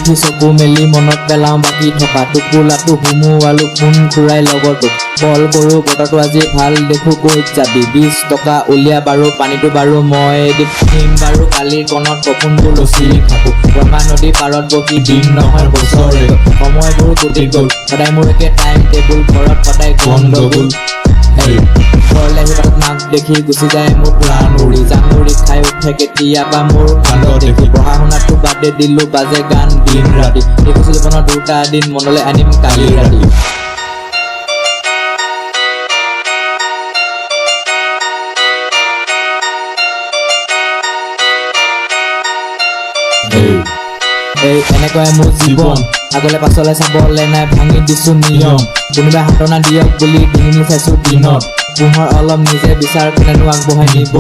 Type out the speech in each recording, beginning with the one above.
উঠি চকু মেলি মনত পেলাওঁ বাকী থকা টোপোলাটো সুমুৱালো ফোন ঘূৰাই লগৰটো কল কৰোঁ বতৰটো আজি ভাল দেখো ক'ত যাবি 20 টকা উলিয়া বাৰু পানীটো বাৰু মই দিম বাৰু কালিৰ কণত সপোনবোৰ লচি থাকোঁ ব্ৰহ্মা নদী পাৰত বহি দিন নহয় বছৰে সময়বোৰ গুটি গ'ল সদায় মোৰ একে টাইম টেবুল ঘৰত সদায় গণ্ডগোল ঘৰলৈ আহি বাটত মাক দেখি গুচি যায় মোৰ প্ৰাণ উৰি জানুৰি খাই উঠে কেতিয়াবা মোৰ কান্দ দেখি পঢ়া শুনাটো বাদে দিলোঁ বাজে গান দিন ৰাতি দেখিছোঁ জীৱনৰ দুটা দিন মনলৈ আনিম কালি ৰাতি এনেকুৱাই মোৰ জীৱন আগলে পাছলে চাবলে নাই ভাঙি দিছো নিয়ম কোনোবাই সান্তনা দিয়ক বুলি ডিঙি চাইছো দিনত পোহৰ অলপ নিজে বিচাৰ কোনেনো আগবঢ়াই নিব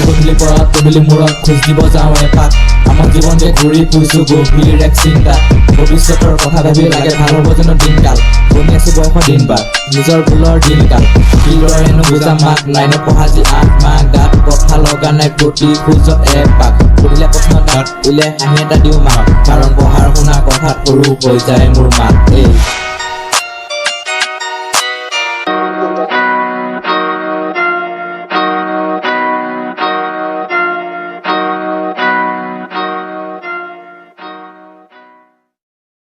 গধূলি পৰত গধূলি মূৰত খোজ দিব যাওঁ এপাক আমাৰ জীৱন যে ঘূৰি ফুৰিছো গভীৰ এক চিন্তা ভৱিষ্যতৰ কথা ভাবি লাগে ভাল হ'ব যেন দিনকাল বনি আছো বয়সৰ দিন বাৰ নিজৰ ভুলৰ দিনকাল কিদৰেনো বুজা মাক নাইনত পঢ়া যি 8 মাহ গাত কথা লগা নাই প্ৰতি খোজত এপাক সুধিলে প্ৰশ্ন তাত উলিয়াই হাঁহি এটা দিওঁ মাক কাৰণ পঢ়াৰ শুনা কথাত সৰু হৈ যায় মোৰ মাক